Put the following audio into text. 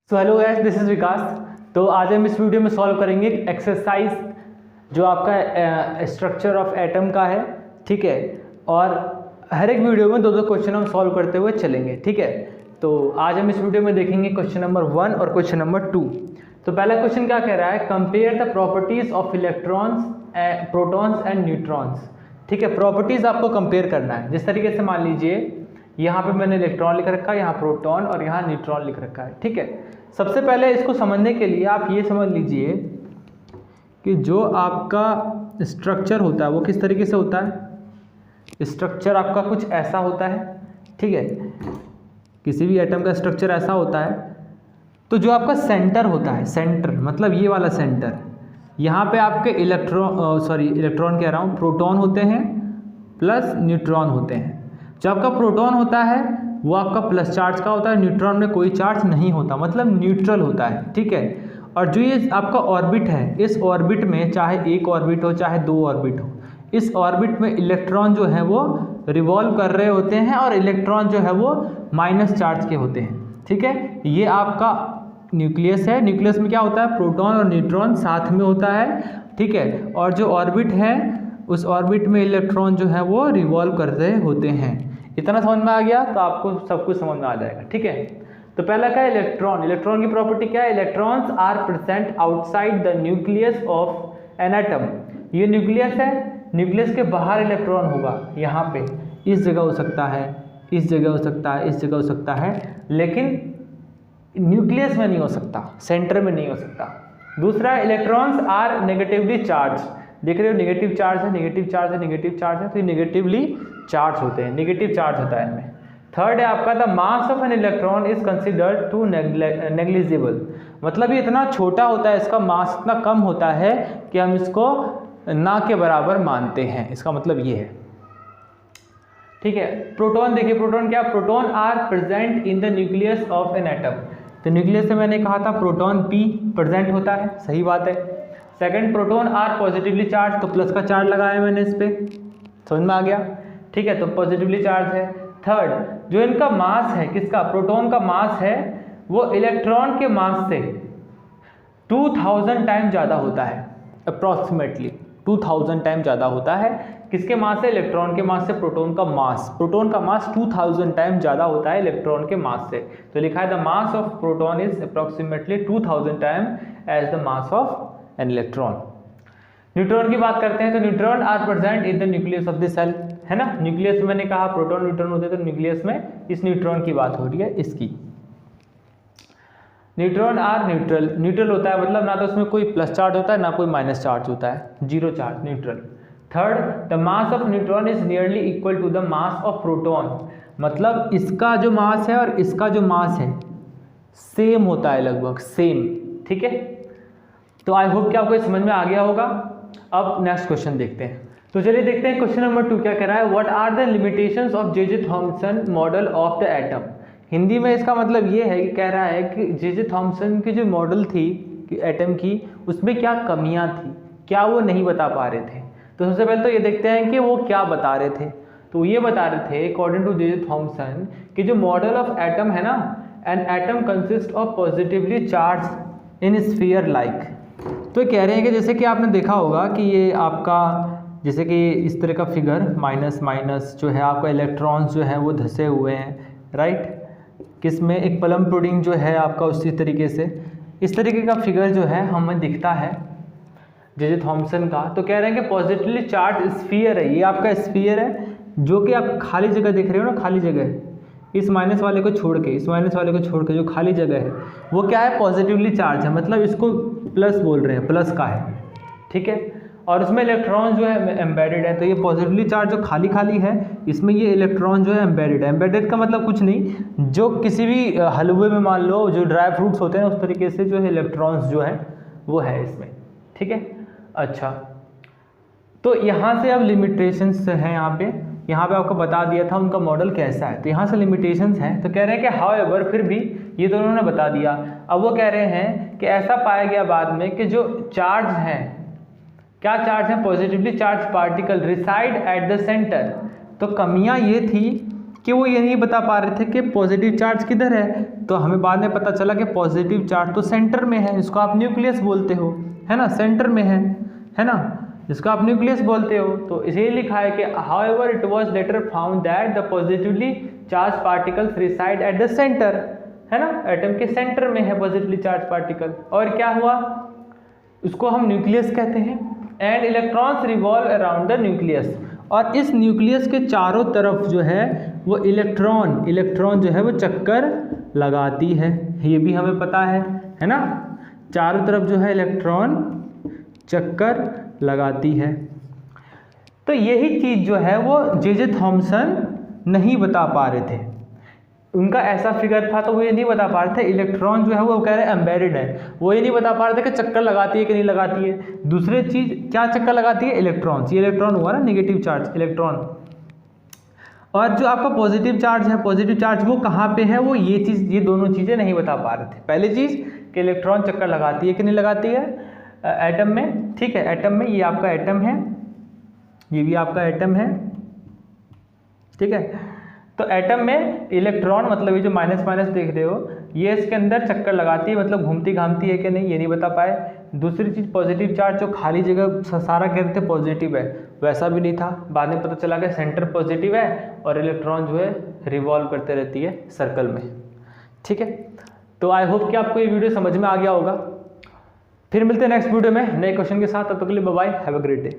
So hello guys, this is Vikas. तो आज हम इस वीडियो में सॉल्व करेंगे एक्सरसाइज जो आपका स्ट्रक्चर ऑफ एटम का है, ठीक है। और हर एक वीडियो में दो दो क्वेश्चन हम सॉल्व करते हुए चलेंगे, ठीक है। तो आज हम इस वीडियो में देखेंगे क्वेश्चन नंबर 1 और क्वेश्चन नंबर 2। तो पहला क्वेश्चन क्या कह रहा है, compare the properties of electrons, protons and neutrons, ठीक है। प्रॉपर्टीज आपको कंपेयर करना है। जिस तरीके से मान लीजिए यहाँ पे मैंने इलेक्ट्रॉन लिख रखा है, यहाँ प्रोटॉन और यहाँ न्यूट्रॉन लिख रखा है, ठीक है। सबसे पहले इसको समझने के लिए आप ये समझ लीजिए कि जो आपका स्ट्रक्चर होता है वो किस तरीके से होता है। स्ट्रक्चर आपका कुछ ऐसा होता है, ठीक है। किसी भी एटम का स्ट्रक्चर ऐसा होता है। तो जो आपका सेंटर होता है, सेंटर मतलब ये वाला सेंटर, यहाँ पे आपके इलेक्ट्रॉन कह रहा हूँ, प्रोटॉन होते हैं प्लस न्यूट्रॉन होते हैं। जो आपका प्रोटॉन होता है वो आपका प्लस चार्ज का होता है, न्यूट्रॉन में कोई चार्ज नहीं होता, मतलब न्यूट्रल होता है, ठीक है। और जो ये आपका ऑर्बिट है, इस ऑर्बिट में चाहे एक ऑर्बिट हो चाहे दो ऑर्बिट हो, इस ऑर्बिट में इलेक्ट्रॉन जो है वो रिवॉल्व कर रहे होते हैं और इलेक्ट्रॉन जो है वो माइनस चार्ज के होते हैं, ठीक है। ये आपका न्यूक्लियस है। न्यूक्लियस में क्या होता है, प्रोटॉन और न्यूट्रॉन साथ में होता है, ठीक है। और जो ऑर्बिट है उस ऑर्बिट में इलेक्ट्रॉन जो है वो रिवॉल्व कर रहे होते हैं। इतना समझ में आ गया तो आपको सब कुछ समझ में आ जाएगा, ठीक है। तो पहला क्या है, इलेक्ट्रॉन। इलेक्ट्रॉन की प्रॉपर्टी क्या है, electrons are present outside the nucleus of an atom. ये न्यूक्लियस है, न्यूक्लियस के बाहर इलेक्ट्रॉन होगा, यहाँ पे इस जगह हो सकता है, इस जगह हो सकता है, इस जगह हो सकता है, लेकिन न्यूक्लियस में नहीं हो सकता, सेंटर में नहीं हो सकता। दूसरा, इलेक्ट्रॉन्स आर नेगेटिवली चार्ज। देख रहे हो, नेगेटिव चार्ज है, नेगेटिव चार्ज है, नेगेटिव चार्ज है, तो ये नेगेटिवली चार्ज होते हैं, नेगेटिव चार्ज होता है इनमें। थर्ड है आपका, the mass of an electron is considered to negligible. मतलब ये इतना छोटा होता है, इसका मास इतना कम होता है कि हम इसको ना के बराबर मानते हैं, इसका मतलब ये है, ठीक है। प्रोटॉन देखिए, प्रोटॉन क्या, protons are present in the nucleus of an atom. तो न्यूक्लियस से मैंने कहा था प्रोटॉन P प्रेजेंट होता है, सही बात है। Second, proton are positively charge, तो प्लस का चार्ज लगाया मैंने इस पे, समझ में आ गया, ठीक है। तो पॉजिटिवली चार्ज है। थर्ड, जो इनका मास है, किसका, प्रोटॉन का मास है, वो इलेक्ट्रॉन के मास से 2000 टाइम ज़्यादा होता है, अप्रॉक्सीमेटली 2000 टाइम ज़्यादा होता है। किसके मास से, इलेक्ट्रॉन के मास से प्रोटॉन का मास। प्रोटॉन का मास 2000 टाइम ज़्यादा होता है इलेक्ट्रॉन के मास से। तो लिखा है the mass of proton is approximately 2000 time as the mass of an electron. Neutron की बात करते हैं, तो neutron are present in the nucleus of the cell, है ना। न्यूक्लियस में मैंने कहा प्रोटॉन न्यूट्रॉन होते हैं, तो न्यूक्लियस में इस न्यूट्रॉन की बात हो रही है, इसकी। न्यूट्रॉन आर न्यूट्रल, न्यूट्रल होता है मतलब ना तो उसमें कोई प्लस चार्ज होता है ना कोई माइनस चार्ज होता है, zero charge, neutral. Third, the mass of neutron is nearly equal to the mass of proton. मतलब इसका जो मास है और इसका जो मास है सेम होता है, लगभग सेम, ठीक है। तो आई होप कि आपको समझ में आ गया होगा। अब नेक्स्ट क्वेश्चन देखते हैं। तो चलिए देखते हैं क्वेश्चन नंबर 2 क्या कह रहा है, what are the limitations of J Thomson model of the atom. Hindi में इसका मतलब ये है कि कह रहा है कि जे थॉमसन की जो मॉडल थी एटम की, उसमें क्या कमियां थी, क्या वो नहीं बता पा रहे थे। तो सबसे पहले तो ये देखते हैं कि वो क्या बता रहे थे। तो ये बता रहे थे अकॉर्डिंग टू जे थॉमसन कि जो मॉडल ऑफ एटम है ना, an atom consist of positively charge in sphere like. तो कह रहे हैं कि जैसे कि आपने देखा होगा कि ये आपका जैसे कि इस तरह का फिगर माइनस माइनस जो है, आपका इलेक्ट्रॉन्स जो है वो धसे हुए हैं, राइट। किसमें, एक प्लम पुडिंग जो है आपका, उसी तरीके से इस तरीके का फिगर जो है हमें दिखता है जे थॉमसन का। तो कह रहे हैं कि पॉजिटिवली चार्ज स्फीयर है, ये आपका स्फीयर है जो कि आप खाली जगह देख रहे हो ना, खाली जगह, इस माइनस वाले को छोड़ के, इस माइनस वाले को छोड़ के जो खाली जगह है वो क्या है, पॉजिटिवली चार्ज है, मतलब इसको प्लस बोल रहे हैं, प्लस का है, ठीक है। और उसमें इलेक्ट्रॉन जो है एम्बेडेड है, तो ये पॉजिटिवली चार्ज जो खाली खाली है इसमें ये इलेक्ट्रॉन जो है एम्बेडेड है। एम्बेडेड का मतलब कुछ नहीं, जो किसी भी हलवे में मान लो जो ड्राई फ्रूट्स होते हैं उस तरीके से जो है इलेक्ट्रॉन्स जो है वो है इसमें, ठीक है। अच्छा, तो यहाँ से अब लिमिटेशंस हैं, यहाँ पे आपको बता दिया था उनका मॉडल कैसा है, तो यहाँ से लिमिटेशंस हैं। तो कह रहे हैं कि हाउएवर, फिर भी ये तो उन्होंने बता दिया। अब वो कह रहे हैं कि ऐसा पाया गया बाद में कि जो चार्ज हैं, क्या चार्ज हैं, positively charge particle reside at the centre. तो कमियां ये थी कि वो ये नहीं बता पा रहे थे कि पॉजिटिव चार्ज किधर है। तो हमें बाद में पता चला कि पॉजिटिव चार्ज तो सेंटर में है, जिसको आप न्यूक्लियस बोलते हो, है ना, सेंटर में है ना, जिसको आप न्यूक्लियस बोलते हो। तो इसे लिखा है कि however it was later found that the positively charge particles reside at the centre, है ना, एटम के सेंटर में है पॉजिटिवली चार्ज पार्टिकल। और क्या हुआ, उसको हम न्यूक्लियस कहते हैं। And electrons revolve around the nucleus, और इस न्यूक्लियस के चारों तरफ जो है वो इलेक्ट्रॉन जो है वो चक्कर लगाती है, ये भी हमें पता है ना, चारों तरफ जो है इलेक्ट्रॉन चक्कर लगाती है। तो यही चीज़ जो है वो जे थॉमसन नहीं बता पा रहे थे, उनका ऐसा फिगर था तो वो ये नहीं बता पा रहे थे इलेक्ट्रॉन जो है वो कह रहे हैं एम्बेडेड है, वो ये नहीं बता पा रहे थे कि चक्कर लगाती है कि नहीं लगाती है। दूसरी चीज़ क्या चक्कर लगाती है, इलेक्ट्रॉन्स, ये इलेक्ट्रॉन हुआ ना नेगेटिव चार्ज इलेक्ट्रॉन। और जो आपका पॉजिटिव चार्ज है, पॉजिटिव चार्ज वो कहाँ पे है, वो ये दोनों चीज़ें नहीं बता पा रहे थे। पहली चीज़ कि इलेक्ट्रॉन चक्कर लगाती है कि नहीं लगाती है एटम में, ठीक है, एटम में, ये आपका एटम है, ये भी आपका एटम है, ठीक है। तो एटम में इलेक्ट्रॉन मतलब ये जो माइनस माइनस देख रहे हो ये इसके अंदर चक्कर लगाती है, मतलब घूमती घामती है कि नहीं ये नहीं बता पाए। दूसरी चीज़ पॉजिटिव चार्ज जो खाली जगह सारा कहते थे पॉजिटिव है, वैसा भी नहीं था, बाद में पता चला कि सेंटर पॉजिटिव है और इलेक्ट्रॉन जो है रिवॉल्व करते रहती है सर्कल में, ठीक है। तो आई होप कि आपको ये वीडियो समझ में आ गया होगा। फिर मिलते हैं नेक्स्ट वीडियो में नए क्वेश्चन के साथ, तब तक के लिए bye bye, have a great day.